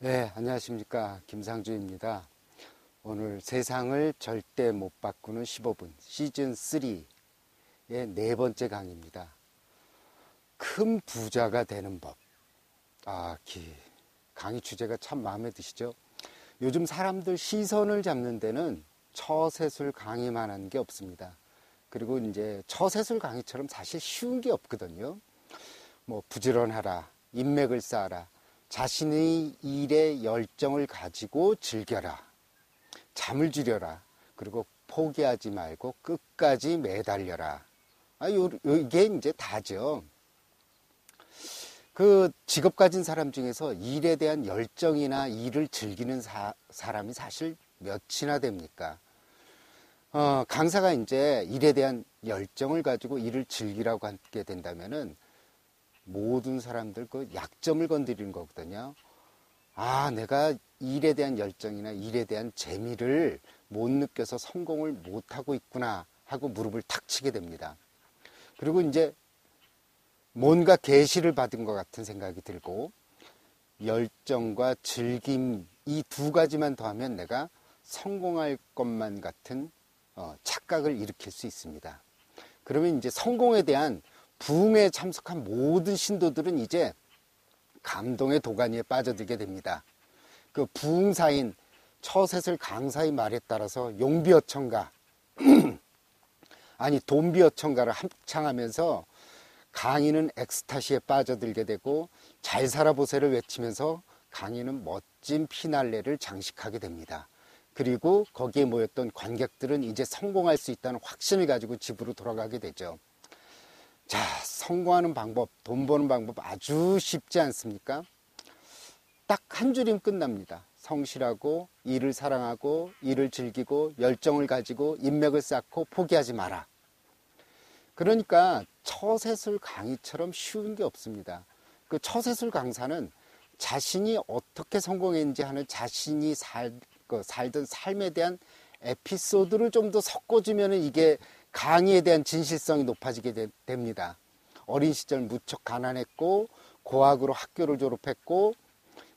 네, 안녕하십니까. 김상주입니다. 오늘 세상을 절대 못 바꾸는 15분 시즌 3의 네 번째 강의입니다. 큰 부자가 되는 법. 강의 주제가 참 마음에 드시죠? 요즘 사람들 시선을 잡는 데는 처세술 강의만 하는 게 없습니다. 그리고 이제 처세술 강의처럼 사실 쉬운 게 없거든요. 뭐 부지런하라, 인맥을 쌓아라, 자신의 일에 열정을 가지고 즐겨라, 잠을 줄여라, 그리고 포기하지 말고 끝까지 매달려라. 이게 이제 다죠. 그 직업 가진 사람 중에서 일에 대한 열정이나 일을 즐기는 사람이 사실 몇이나 됩니까? 강사가 이제 일에 대한 열정을 가지고 일을 즐기라고 하게 된다면은 모든 사람들 그 약점을 건드리는 거거든요. 내가 일에 대한 열정이나 일에 대한 재미를 못 느껴서 성공을 못 하고 있구나 하고 무릎을 탁 치게 됩니다. 그리고 이제 뭔가 계시를 받은 것 같은 생각이 들고, 열정과 즐김 이 두 가지만 더하면 내가 성공할 것만 같은 착각을 일으킬 수 있습니다. 그러면 이제 성공에 대한 부흥에 참석한 모든 신도들은 이제 감동의 도가니에 빠져들게 됩니다. 그 부흥사인 처세술 강사의 말에 따라서 용비어천가 돈비어천가를 합창하면서 강인은 엑스타시에 빠져들게 되고, 잘 살아보세를 외치면서 강인은 멋진 피날레를 장식하게 됩니다. 그리고 거기에 모였던 관객들은 이제 성공할 수 있다는 확신을 가지고 집으로 돌아가게 되죠. 자, 성공하는 방법, 돈 버는 방법 아주 쉽지 않습니까? 딱 한 줄이면 끝납니다. 성실하고, 일을 사랑하고, 일을 즐기고, 열정을 가지고, 인맥을 쌓고, 포기하지 마라. 그러니까 처세술 강의처럼 쉬운 게 없습니다. 그 처세술 강사는 자신이 어떻게 성공했는지 하는 자신이 살던 삶에 대한 에피소드를 좀 더 섞어주면 이게 강의에 대한 진실성이 높아지게 됩니다. 어린 시절 무척 가난했고, 고학으로 학교를 졸업했고,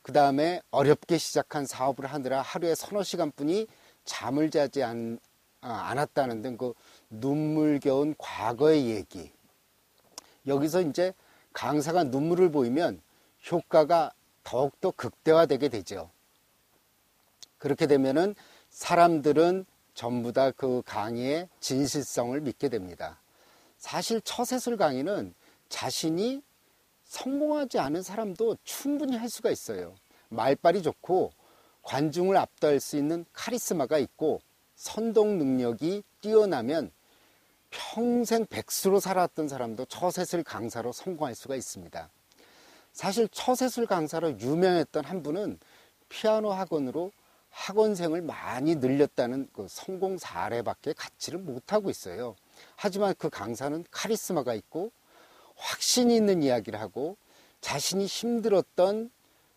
그 다음에 어렵게 시작한 사업을 하느라 하루에 서너 시간뿐이 잠을 자지 않았다는 등 그 눈물겨운 과거의 얘기. 여기서 이제 강사가 눈물을 보이면 효과가 더욱더 극대화되게 되죠. 그렇게 되면은 사람들은 전부 다 그 강의의 진실성을 믿게 됩니다. 사실 처세술 강의는 자신이 성공하지 않은 사람도 충분히 할 수가 있어요. 말빨이 좋고 관중을 압도할 수 있는 카리스마가 있고 선동 능력이 뛰어나면 평생 백수로 살았던 사람도 처세술 강사로 성공할 수가 있습니다. 사실 처세술 강사로 유명했던 한 분은 피아노 학원으로 학원생을 많이 늘렸다는 그 성공 사례밖에 갖지를 못하고 있어요. 하지만 그 강사는 카리스마가 있고 확신이 있는 이야기를 하고 자신이 힘들었던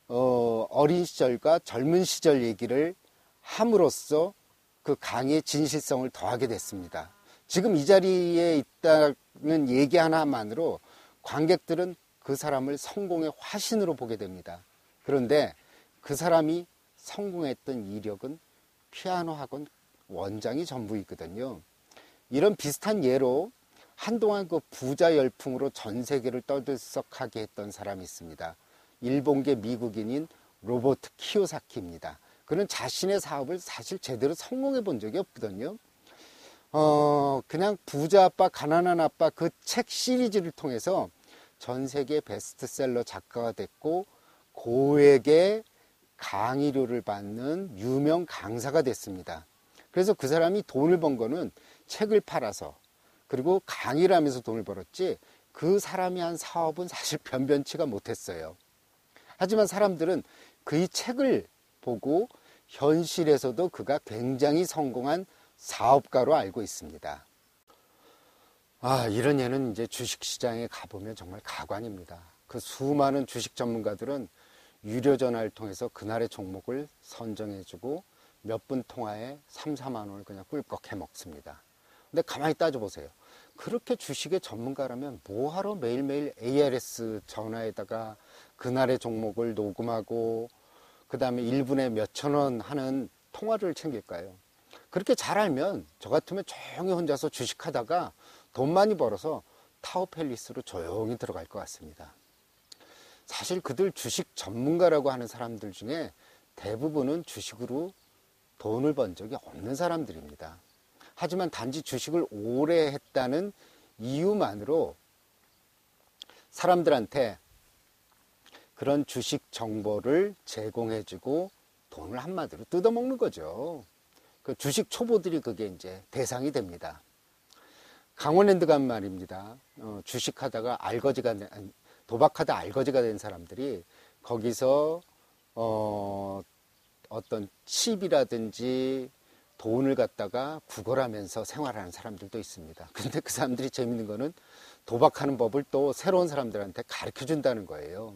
어린 시절과 젊은 시절 얘기를 함으로써 그 강의의 진실성을 더하게 됐습니다. 지금 이 자리에 있다는 얘기 하나만으로 관객들은 그 사람을 성공의 화신으로 보게 됩니다. 그런데 그 사람이 성공했던 이력은 피아노 학원 원장이 전부이거든요. 이런 비슷한 예로 한동안 그 부자 열풍으로 전 세계를 떠들썩하게 했던 사람이 있습니다. 일본계 미국인인 로버트 키요사키입니다. 그는 자신의 사업을 사실 제대로 성공해 본 적이 없거든요. 그냥 부자 아빠, 가난한 아빠 그 책 시리즈를 통해서 전 세계 베스트셀러 작가가 됐고 고액의 강의료를 받는 유명 강사가 됐습니다. 그래서 그 사람이 돈을 번 거는 책을 팔아서 그리고 강의를 하면서 돈을 벌었지 그 사람이 한 사업은 사실 변변치가 못했어요. 하지만 사람들은 그의 책을 보고 현실에서도 그가 굉장히 성공한 사업가로 알고 있습니다. 이런 예는 이제 주식시장에 가보면 정말 가관입니다. 그 수많은 주식 전문가들은 유료 전화를 통해서 그날의 종목을 선정해주고 몇 분 통화에 3, 4만 원을 그냥 꿀꺽 해먹습니다. 근데 가만히 따져보세요. 그렇게 주식의 전문가라면 뭐하러 매일매일 ARS 전화에다가 그날의 종목을 녹음하고 그 다음에 1분에 몇천 원 하는 통화료를 챙길까요? 그렇게 잘 알면 저 같으면 조용히 혼자서 주식하다가 돈 많이 벌어서 타워팰리스로 조용히 들어갈 것 같습니다. 사실 그들 주식 전문가라고 하는 사람들 중에 대부분은 주식으로 돈을 번 적이 없는 사람들입니다. 하지만 단지 주식을 오래 했다는 이유만으로 사람들한테 그런 주식 정보를 제공해주고 돈을 한마디로 뜯어먹는 거죠. 그 주식 초보들이 그게 이제 대상이 됩니다. 강원랜드 간 말입니다. 주식하다가 도박하다 알거지가 된 사람들이 거기서 어떤 칩이라든지 돈을 갖다가 구걸하면서 생활하는 사람들도 있습니다. 근데 그 사람들이 재밌는 거는 도박하는 법을 또 새로운 사람들한테 가르쳐 준다는 거예요.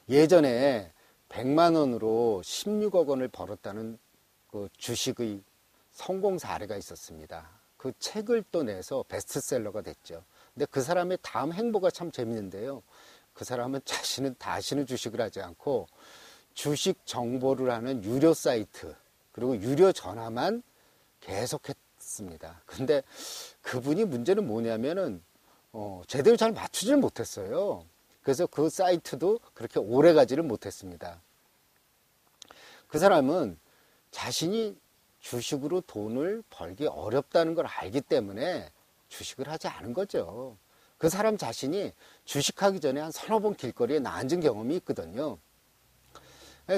예전에 100만 원으로 16억 원을 벌었다는 그 주식의 성공 사례가 있었습니다. 그 책을 또 내서 베스트셀러가 됐죠. 근데 그 사람의 다음 행보가 참 재밌는데요. 그 사람은 자신은 다시는 주식을 하지 않고 주식 정보를 하는 유료 사이트 그리고 유료 전화만 계속했습니다. 근데 그분이 문제는 뭐냐면은 제대로 잘 맞추지를 못했어요. 그래서 그 사이트도 그렇게 오래 가지를 못했습니다. 그 사람은 자신이 주식으로 돈을 벌기 어렵다는 걸 알기 때문에 주식을 하지 않은 거죠. 그 사람 자신이 주식하기 전에 한 서너 번 길거리에 앉은 경험이 있거든요.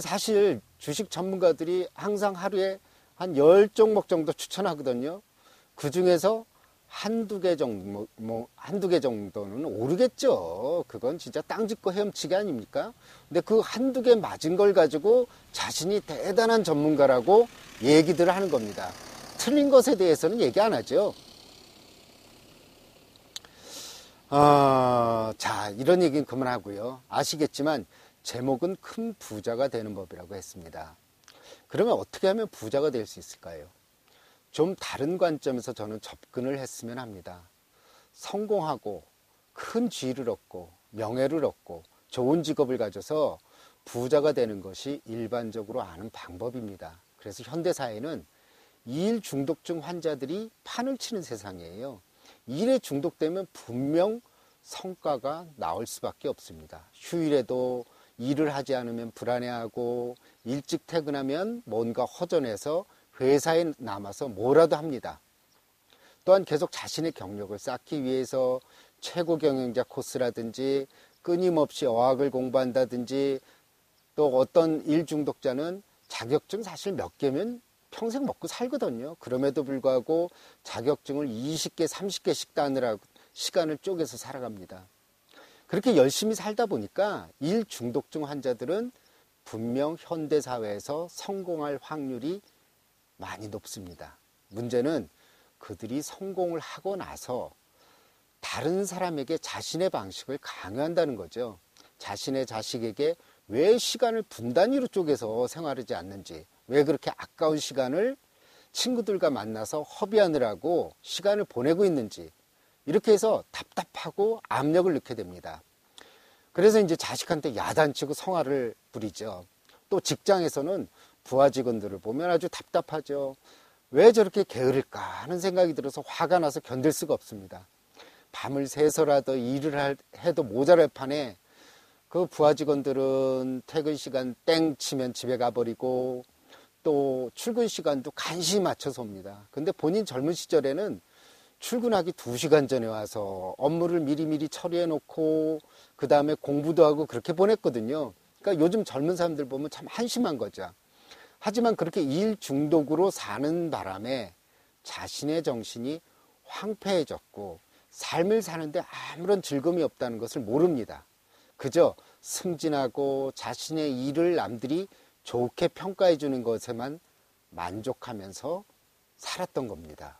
사실 주식 전문가들이 항상 하루에 한 10종목 정도 추천하거든요. 그 중에서 한두 개 정도는 오르겠죠. 그건 진짜 땅 짚고 헤엄치기 아닙니까? 근데 그 한두 개 맞은 걸 가지고 자신이 대단한 전문가라고 얘기들을 하는 겁니다. 틀린 것에 대해서는 얘기 안 하죠. 자, 이런 얘기는 그만하고요. 아시겠지만 제목은 큰 부자가 되는 법이라고 했습니다. 그러면 어떻게 하면 부자가 될 수 있을까요? 좀 다른 관점에서 저는 접근을 했으면 합니다. 성공하고 큰 지위를 얻고 명예를 얻고 좋은 직업을 가져서 부자가 되는 것이 일반적으로 아는 방법입니다. 그래서 현대사회는 일 중독증 환자들이 판을 치는 세상이에요. 일에 중독되면 분명 성과가 나올 수밖에 없습니다. 휴일에도 일을 하지 않으면 불안해하고 일찍 퇴근하면 뭔가 허전해서 회사에 남아서 뭐라도 합니다. 또한 계속 자신의 경력을 쌓기 위해서 최고 경영자 코스라든지 끊임없이 어학을 공부한다든지 또 어떤 일 중독자는 자격증 사실 몇 개면 평생 먹고 살거든요. 그럼에도 불구하고 자격증을 20개, 30개씩 따느라고 시간을 쪼개서 살아갑니다. 그렇게 열심히 살다 보니까 일 중독증 환자들은 분명 현대사회에서 성공할 확률이 많이 높습니다. 문제는 그들이 성공을 하고 나서 다른 사람에게 자신의 방식을 강요한다는 거죠. 자신의 자식에게 왜 시간을 분 단위로 쪼개서 생활하지 않는지, 왜 그렇게 아까운 시간을 친구들과 만나서 허비하느라고 시간을 보내고 있는지, 이렇게 해서 답답하고 압력을 넣게 됩니다. 그래서 이제 자식한테 야단치고 성화를 부리죠. 또 직장에서는 부하 직원들을 보면 아주 답답하죠. 왜 저렇게 게으를까 하는 생각이 들어서 화가 나서 견딜 수가 없습니다. 밤을 새서라도 일을 해도 모자랄 판에 그 부하 직원들은 퇴근 시간 땡 치면 집에 가버리고 또 출근 시간도 간신히 맞춰서 옵니다. 근데 본인 젊은 시절에는 출근하기 2시간 전에 와서 업무를 미리미리 처리해 놓고 그 다음에 공부도 하고 그렇게 보냈거든요. 그러니까 요즘 젊은 사람들 보면 참 한심한 거죠. 하지만 그렇게 일 중독으로 사는 바람에 자신의 정신이 황폐해졌고 삶을 사는데 아무런 즐거움이 없다는 것을 모릅니다. 그저 승진하고 자신의 일을 남들이 좋게 평가해 주는 것에만 만족하면서 살았던 겁니다.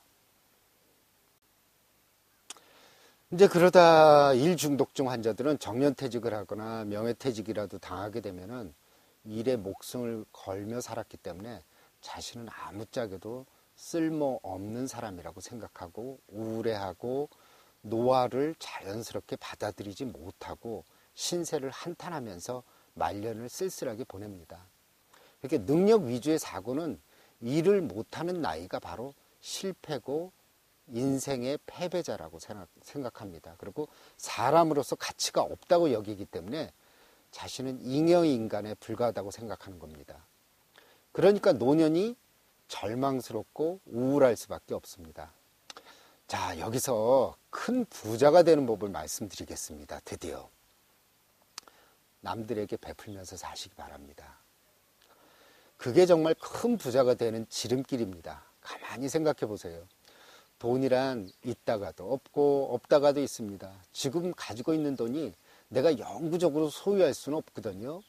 이제 그러다 일 중독증 환자들은 정년퇴직을 하거나 명예퇴직이라도 당하게 되면은 일에 목숨을 걸며 살았기 때문에 자신은 아무짝에도 쓸모없는 사람이라고 생각하고 우울해하고 노화를 자연스럽게 받아들이지 못하고 신세를 한탄하면서 말년을 쓸쓸하게 보냅니다. 이렇게 능력 위주의 사고는 일을 못하는 나이가 바로 실패고 인생의 패배자라고 생각합니다. 그리고 사람으로서 가치가 없다고 여기기 때문에 자신은 잉여인간에 불과하다고 생각하는 겁니다. 그러니까 노년이 절망스럽고 우울할 수밖에 없습니다. 자, 여기서 큰 부자가 되는 법을 말씀드리겠습니다. 드디어 남들에게 베풀면서 사시기 바랍니다. 그게 정말 큰 부자가 되는 지름길입니다. 가만히 생각해 보세요. 돈이란 있다가도 없고 없다가도 있습니다. 지금 가지고 있는 돈이 내가 영구적으로 소유할 수는 없거든요.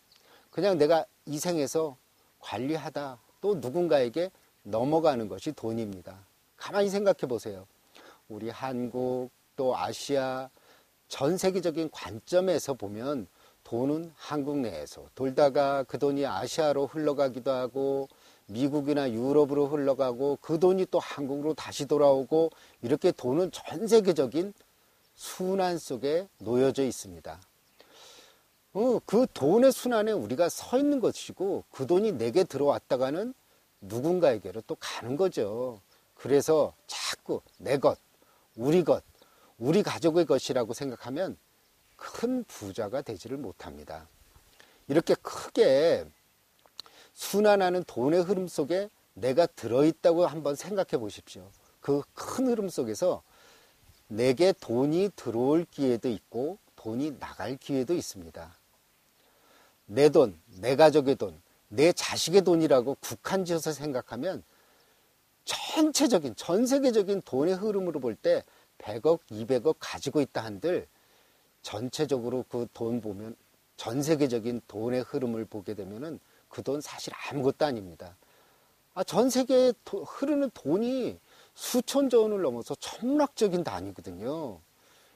그냥 내가 이 생에서 관리하다 또 누군가에게 넘어가는 것이 돈입니다. 가만히 생각해 보세요. 우리 한국 또 아시아 전 세계적인 관점에서 보면 돈은 한국 내에서 돌다가 그 돈이 아시아로 흘러가기도 하고 미국이나 유럽으로 흘러가고 그 돈이 또 한국으로 다시 돌아오고 이렇게 돈은 전 세계적인 순환 속에 놓여져 있습니다. 그 돈의 순환에 우리가 서 있는 것이고 그 돈이 내게 들어왔다가는 누군가에게로 또 가는 거죠. 그래서 자꾸 내 것, 우리 가족의 것이라고 생각하면 큰 부자가 되지를 못합니다. 이렇게 크게 순환하는 돈의 흐름 속에 내가 들어있다고 한번 생각해 보십시오. 그 큰 흐름 속에서 내게 돈이 들어올 기회도 있고 돈이 나갈 기회도 있습니다. 내 돈, 내 가족의 돈, 내 자식의 돈이라고 국한 지어서 생각하면 전체적인, 전 세계적인 돈의 흐름으로 볼 때 100억, 200억 가지고 있다 한들 전체적으로 그 돈 보면 전 세계적인 돈의 흐름을 보게 되면은 그 돈 사실 아무것도 아닙니다. 전 세계에 흐르는 돈이 수천조 원을 넘어서 천문학적인 단위거든요.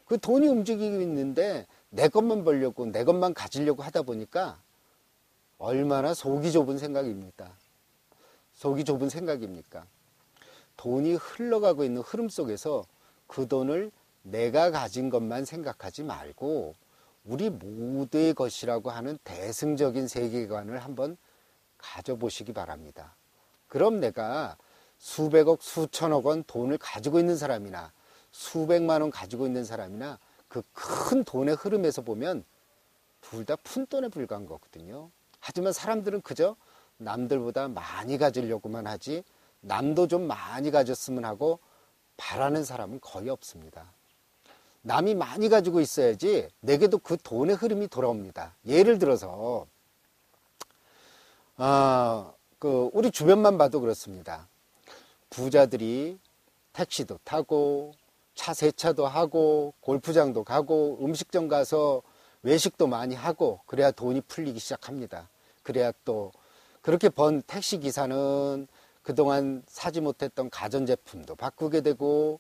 그 돈이 움직이고 있는데 내 것만 벌려고 내 것만 가지려고 하다 보니까 얼마나 속이 좁은 생각입니까? 속이 좁은 생각입니까? 돈이 흘러가고 있는 흐름 속에서 그 돈을 내가 가진 것만 생각하지 말고 우리 모두의 것이라고 하는 대승적인 세계관을 한번 가져보시기 바랍니다. 그럼 내가 수백억, 수천억 원 돈을 가지고 있는 사람이나 수백만 원 가지고 있는 사람이나 그 큰 돈의 흐름에서 보면 둘 다 푼돈에 불과한 거거든요. 하지만 사람들은 그저 남들보다 많이 가지려고만 하지 남도 좀 많이 가졌으면 하고 바라는 사람은 거의 없습니다. 남이 많이 가지고 있어야지 내게도 그 돈의 흐름이 돌아옵니다. 예를 들어서 우리 주변만 봐도 그렇습니다. 부자들이 택시도 타고 차 세차도 하고 골프장도 가고 음식점 가서 외식도 많이 하고 그래야 돈이 풀리기 시작합니다. 그래야 또 그렇게 번 택시기사는 그동안 사지 못했던 가전제품도 바꾸게 되고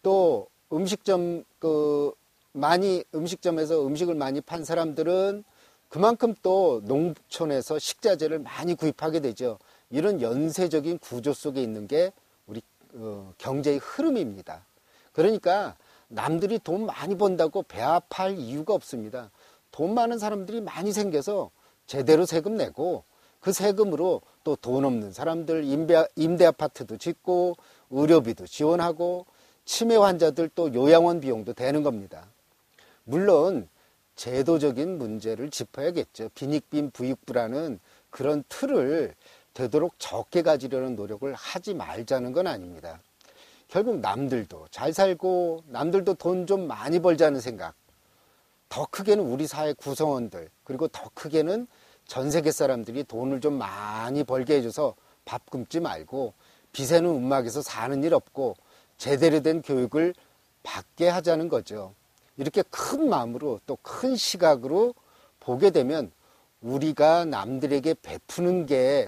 또 음식점에서 음식을 많이 판 사람들은 그만큼 또 농촌에서 식자재를 많이 구입하게 되죠. 이런 연쇄적인 구조 속에 있는 게 우리 경제의 흐름입니다. 그러니까 남들이 돈 많이 번다고 배 아파할 이유가 없습니다. 돈 많은 사람들이 많이 생겨서 제대로 세금 내고 그 세금으로 또 돈 없는 사람들 임대 아파트도 짓고 의료비도 지원하고 치매 환자들 또 요양원 비용도 되는 겁니다. 물론 제도적인 문제를 짚어야겠죠. 빈익빈 부익부라는 그런 틀을 되도록 적게 가지려는 노력을 하지 말자는 건 아닙니다. 결국 남들도 잘 살고 남들도 돈 좀 많이 벌자는 생각, 더 크게는 우리 사회 구성원들, 그리고 더 크게는 전 세계 사람들이 돈을 좀 많이 벌게 해줘서 밥 굶지 말고 빚에는 움막에서 사는 일 없고 제대로 된 교육을 받게 하자는 거죠. 이렇게 큰 마음으로 또 큰 시각으로 보게 되면 우리가 남들에게 베푸는 게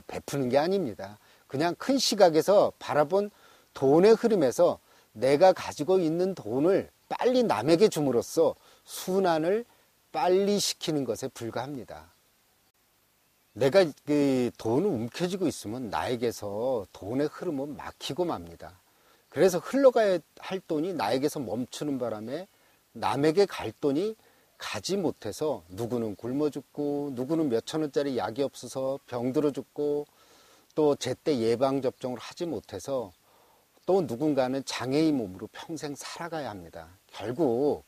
아닙니다. 그냥 큰 시각에서 바라본 돈의 흐름에서 내가 가지고 있는 돈을 빨리 남에게 줌으로써 순환을 빨리 시키는 것에 불과합니다. 내가 돈을 움켜쥐고 있으면 나에게서 돈의 흐름은 막히고 맙니다. 그래서 흘러가야 할 돈이 나에게서 멈추는 바람에 남에게 갈 돈이 가지 못해서 누구는 굶어 죽고 누구는 몇천 원짜리 약이 없어서 병들어 죽고 또 제때 예방접종을 하지 못해서 또 누군가는 장애인 몸으로 평생 살아가야 합니다. 결국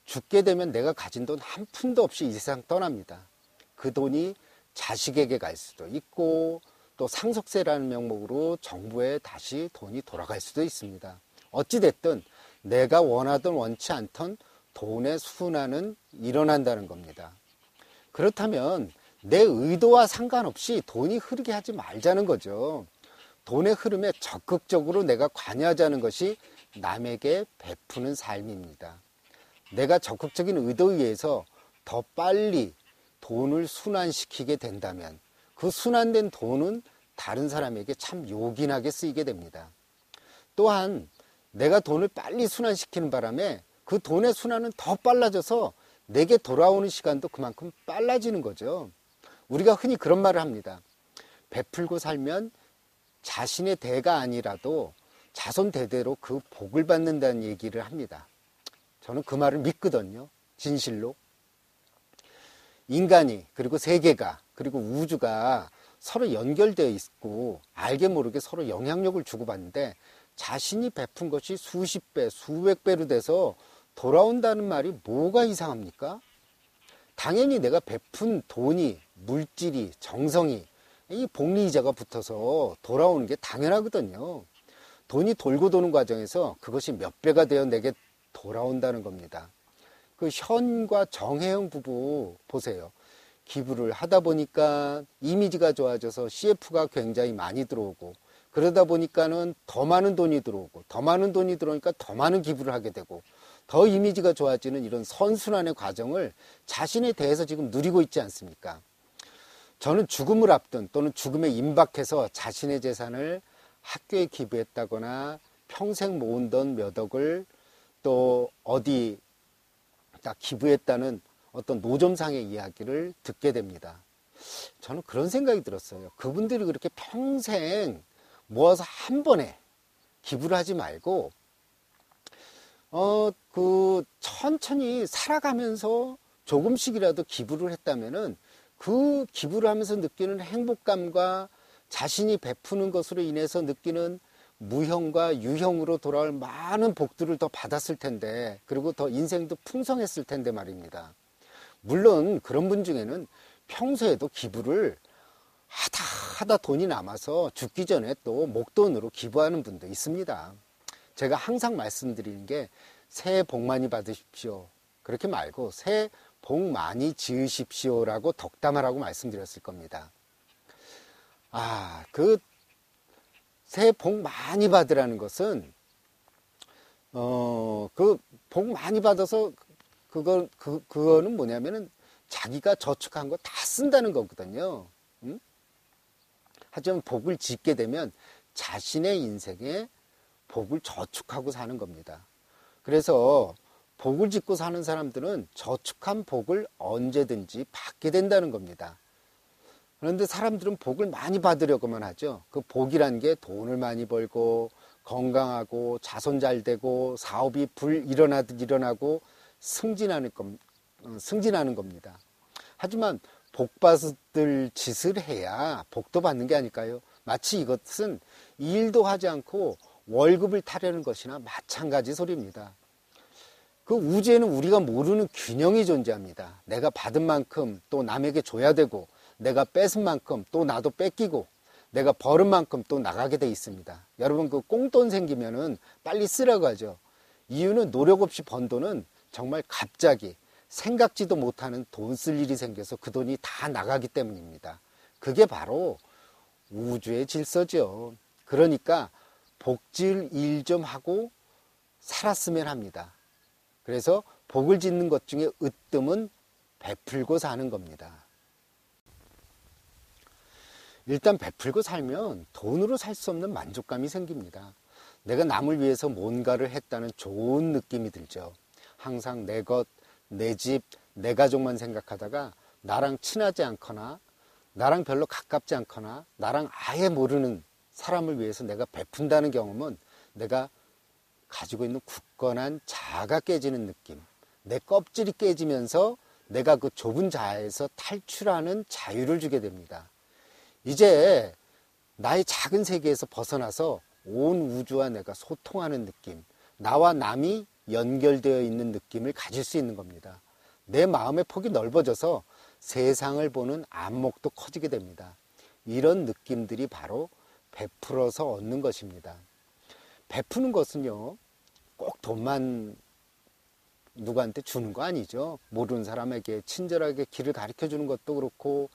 죽게 되면 내가 가진 돈 한 푼도 없이 이 세상 떠납니다. 그 돈이 자식에게 갈 수도 있고 또 상속세라는 명목으로 정부에 다시 돈이 돌아갈 수도 있습니다. 어찌됐든 내가 원하든 원치 않던 돈의 순환은 일어난다는 겁니다. 그렇다면 내 의도와 상관없이 돈이 흐르게 하지 말자는 거죠. 돈의 흐름에 적극적으로 내가 관여하자는 것이 남에게 베푸는 삶입니다. 내가 적극적인 의도에 의해서 더 빨리 돈을 순환시키게 된다면 그 순환된 돈은 다른 사람에게 참 요긴하게 쓰이게 됩니다. 또한 내가 돈을 빨리 순환시키는 바람에 그 돈의 순환은 더 빨라져서 내게 돌아오는 시간도 그만큼 빨라지는 거죠. 우리가 흔히 그런 말을 합니다. 베풀고 살면 자신의 대가 아니라도 자손 대대로 그 복을 받는다는 얘기를 합니다. 저는 그 말을 믿거든요. 진실로. 인간이 그리고 세계가 그리고 우주가 서로 연결되어 있고 알게 모르게 서로 영향력을 주고받는데 자신이 베푼 것이 수십 배, 수백 배로 돼서 돌아온다는 말이 뭐가 이상합니까? 당연히 내가 베푼 돈이, 물질이, 정성이 이 복리이자가 붙어서 돌아오는 게 당연하거든요. 돈이 돌고 도는 과정에서 그것이 몇 배가 되어 내게 돌아온다는 겁니다. 그 현과 정혜영 부부 보세요. 기부를 하다 보니까 이미지가 좋아져서 CF가 굉장히 많이 들어오고 그러다 보니까는 더 많은 돈이 들어오고 더 많은 돈이 들어오니까 더 많은 기부를 하게 되고 더 이미지가 좋아지는 이런 선순환의 과정을 자신에 대해서 지금 누리고 있지 않습니까? 저는 죽음을 앞둔 또는 죽음에 임박해서 자신의 재산을 학교에 기부했다거나 평생 모은 돈 몇 억을 또 어디 딱 기부했다는 어떤 노점상의 이야기를 듣게 됩니다. 저는 그런 생각이 들었어요. 그분들이 그렇게 평생 모아서 한 번에 기부를 하지 말고 천천히 살아가면서 조금씩이라도 기부를 했다면은 그 기부를 하면서 느끼는 행복감과 자신이 베푸는 것으로 인해서 느끼는 무형과 유형으로 돌아올 많은 복들을 더 받았을 텐데 그리고 더 인생도 풍성했을 텐데 말입니다. 물론 그런 분 중에는 평소에도 기부를 하다 돈이 남아서 죽기 전에 또 목돈으로 기부하는 분도 있습니다. 제가 항상 말씀드리는 게 새해 복 많이 받으십시오. 그렇게 말고 새해 복 많이 지으십시오라고 덕담하라고 말씀드렸을 겁니다. 새해 복 많이 받으라는 것은 그 복 많이 받아서 그거는 뭐냐면은 자기가 저축한 거 다 쓴다는 거거든요. 하지만 복을 짓게 되면 자신의 인생에 복을 저축하고 사는 겁니다. 그래서 복을 짓고 사는 사람들은 저축한 복을 언제든지 받게 된다는 겁니다. 그런데 사람들은 복을 많이 받으려고만 하죠. 그 복이란 게 돈을 많이 벌고 건강하고 자손 잘 되고 사업이 일어나듯 일어나고 승진하는 겁니다. 하지만 복 받을 짓을 해야 복도 받는 게 아닐까요? 마치 이것은 일도 하지 않고 월급을 타려는 것이나 마찬가지 소리입니다. 그 우주에는 우리가 모르는 균형이 존재합니다. 내가 받은 만큼 또 남에게 줘야 되고 내가 뺏은 만큼 또 나도 뺏기고 내가 벌은 만큼 또 나가게 돼 있습니다. 여러분 그 꽁돈 생기면은 빨리 쓰라고 하죠. 이유는 노력 없이 번 돈은 정말 갑자기 생각지도 못하는 돈 쓸 일이 생겨서 그 돈이 다 나가기 때문입니다. 그게 바로 우주의 질서죠. 그러니까 복질 일 좀 하고 살았으면 합니다. 그래서 복을 짓는 것 중에 으뜸은 베풀고 사는 겁니다. 일단 베풀고 살면 돈으로 살 수 없는 만족감이 생깁니다. 내가 남을 위해서 뭔가를 했다는 좋은 느낌이 들죠. 항상 내 것, 내 집, 내 가족만 생각하다가 나랑 친하지 않거나 나랑 별로 가깝지 않거나 나랑 아예 모르는 사람을 위해서 내가 베푼다는 경험은 내가 가지고 있는 굳건한 자아가 깨지는 느낌, 내 껍질이 깨지면서 내가 그 좁은 자아에서 탈출하는 자유를 주게 됩니다. 이제 나의 작은 세계에서 벗어나서 온 우주와 내가 소통하는 느낌, 나와 남이 연결되어 있는 느낌을 가질 수 있는 겁니다. 내 마음의 폭이 넓어져서 세상을 보는 안목도 커지게 됩니다. 이런 느낌들이 바로 베풀어서 얻는 것입니다. 베푸는 것은요, 꼭 돈만 누구한테 주는 거 아니죠. 모르는 사람에게 친절하게 길을 가르쳐 주는 것도 그렇고,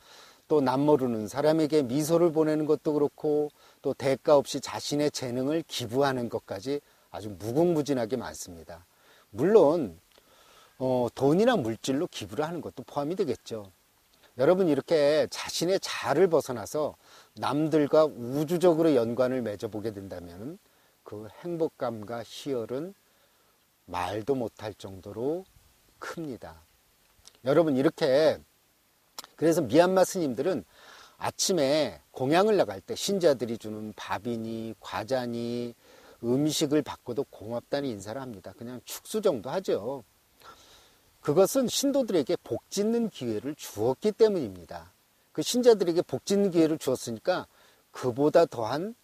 또 남 모르는 사람에게 미소를 보내는 것도 그렇고, 또 대가 없이 자신의 재능을 기부하는 것까지 아주 무궁무진하게 많습니다. 물론 돈이나 물질로 기부를 하는 것도 포함이 되겠죠. 여러분, 이렇게 자신의 자아를 벗어나서 남들과 우주적으로 연관을 맺어보게 된다면 그 행복감과 희열은 말도 못할 정도로 큽니다. 여러분, 이렇게 그래서 미얀마 스님들은 아침에 공양을 나갈 때 신자들이 주는 밥이니 과자니 음식을 받고도 고맙다는 인사를 합니다. 그냥 축수 정도 하죠. 그것은 신도들에게 복 짓는 기회를 주었기 때문입니다. 그 신자들에게 복 짓는 기회를 주었으니까 그보다 더한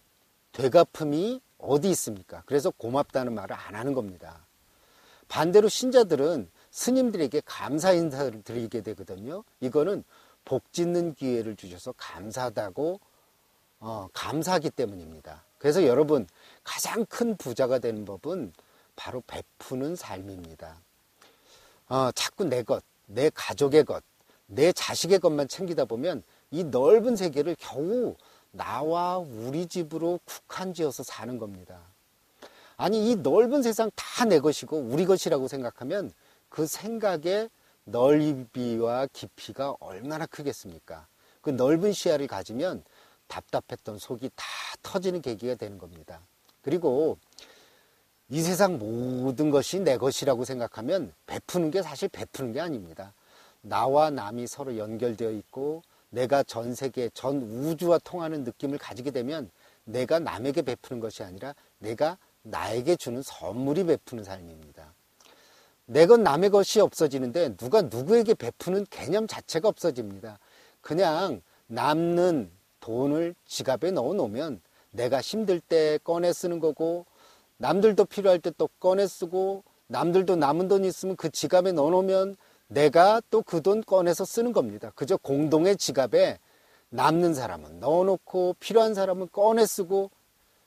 되갚음이 어디 있습니까? 그래서 고맙다는 말을 안 하는 겁니다. 반대로 신자들은 스님들에게 감사 인사를 드리게 되거든요. 이거는 복 짓는 기회를 주셔서 감사하다고 감사하기 때문입니다. 그래서 여러분, 가장 큰 부자가 되는 법은 바로 베푸는 삶입니다. 자꾸 내 것, 내 가족의 것, 내 자식의 것만 챙기다 보면 이 넓은 세계를 겨우 나와 우리 집으로 국한지어서 사는 겁니다. 아니, 이 넓은 세상 다 내 것이고 우리 것이라고 생각하면 그 생각의 넓이와 깊이가 얼마나 크겠습니까? 그 넓은 시야를 가지면 답답했던 속이 다 터지는 계기가 되는 겁니다. 그리고 이 세상 모든 것이 내 것이라고 생각하면 베푸는 게 사실 베푸는 게 아닙니다. 나와 남이 서로 연결되어 있고 내가 전 세계, 전 우주와 통하는 느낌을 가지게 되면 내가 남에게 베푸는 것이 아니라 내가 나에게 주는 선물이 베푸는 삶입니다. 내 것 남의 것이 없어지는데 누가 누구에게 베푸는 개념 자체가 없어집니다. 그냥 남는 돈을 지갑에 넣어 놓으면 내가 힘들 때 꺼내 쓰는 거고, 남들도 필요할 때 또 꺼내 쓰고, 남들도 남은 돈 있으면 그 지갑에 넣어 놓으면 내가 또 그 돈 꺼내서 쓰는 겁니다. 그저 공동의 지갑에 남는 사람은 넣어 놓고 필요한 사람은 꺼내 쓰고,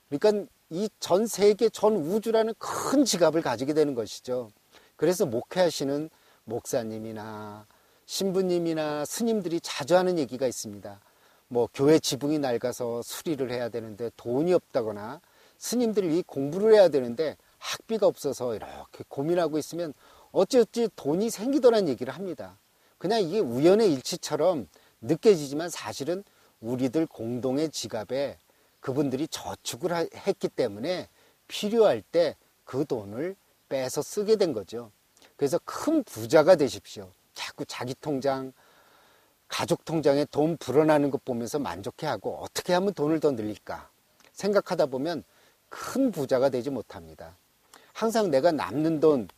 그러니까 이 전 세계, 전 우주라는 큰 지갑을 가지게 되는 것이죠. 그래서 목회하시는 목사님이나 신부님이나 스님들이 자주 하는 얘기가 있습니다. 뭐 교회 지붕이 낡아서 수리를 해야 되는데 돈이 없다거나, 스님들이 이 공부를 해야 되는데 학비가 없어서 이렇게 고민하고 있으면 어찌어찌 돈이 생기더란 얘기를 합니다. 그냥 이게 우연의 일치처럼 느껴지지만 사실은 우리들 공동의 지갑에 그분들이 저축을 했기 때문에 필요할 때 그 돈을 빼서 쓰게 된 거죠. 그래서 큰 부자가 되십시오. 자꾸 자기 통장, 가족 통장에 돈 불어나는 것 보면서 만족해하고 어떻게 하면 돈을 더 늘릴까 생각하다 보면 큰 부자가 되지 못합니다. 항상 내가 남는 돈,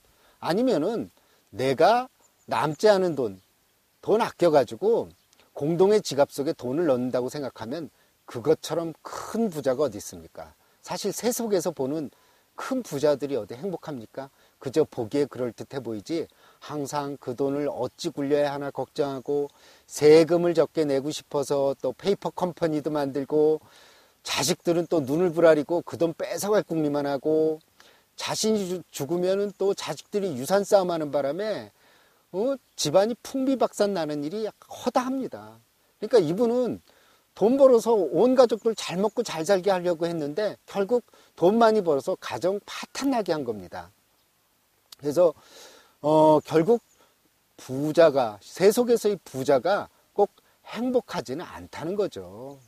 아니면은 내가 남지 않은 돈 아껴가지고 공동의 지갑 속에 돈을 넣는다고 생각하면 그것처럼 큰 부자가 어디 있습니까? 사실 세속에서 보는 큰 부자들이 어디 행복합니까? 그저 보기에 그럴듯해 보이지 항상 그 돈을 어찌 굴려야 하나 걱정하고, 세금을 적게 내고 싶어서 또 페이퍼 컴퍼니도 만들고, 자식들은 또 눈을 부라리고 그 돈 뺏어갈 궁리만 하고, 자신이 죽으면 또 자식들이 유산 싸움하는 바람에 집안이 풍비박산 나는 일이 허다합니다. 그러니까 이분은 돈 벌어서 온 가족들 잘 먹고 잘 살게 하려고 했는데 결국 돈 많이 벌어서 가정 파탄나게 한 겁니다. 그래서 결국 부자가, 세속에서의 부자가 꼭 행복하지는 않다는 거죠.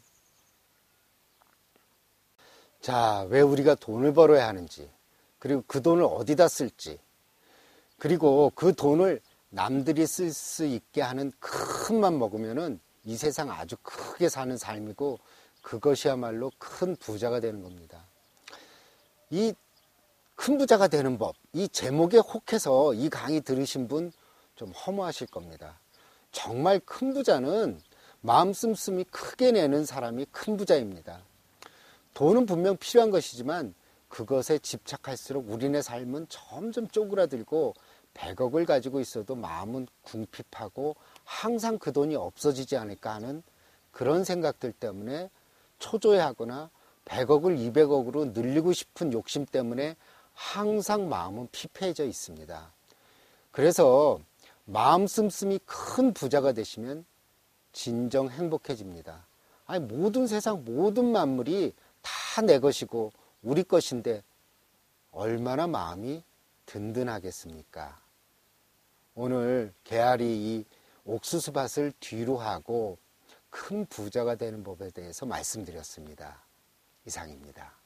자, 왜 우리가 돈을 벌어야 하는지, 그리고 그 돈을 어디다 쓸지, 그리고 그 돈을 남들이 쓸 수 있게 하는 큰 맘 먹으면은 이 세상 아주 크게 사는 삶이고, 그것이야말로 큰 부자가 되는 겁니다. 이 큰 부자가 되는 법, 이 제목에 혹해서 이 강의 들으신 분 좀 허무하실 겁니다. 정말 큰 부자는 마음 씀씀이 크게 내는 사람이 큰 부자입니다. 돈은 분명 필요한 것이지만 그것에 집착할수록 우리네 삶은 점점 쪼그라들고 100억을 가지고 있어도 마음은 궁핍하고 항상 그 돈이 없어지지 않을까 하는 그런 생각들 때문에 초조해하거나 100억을 200억으로 늘리고 싶은 욕심 때문에 항상 마음은 피폐해져 있습니다. 그래서 마음 씀씀이 큰 부자가 되시면 진정 행복해집니다. 아니, 모든 세상 모든 만물이 다 내 것이고 우리 것인데 얼마나 마음이 든든하겠습니까? 오늘 개아리 이 옥수수밭을 뒤로 하고 큰 부자가 되는 법에 대해서 말씀드렸습니다. 이상입니다.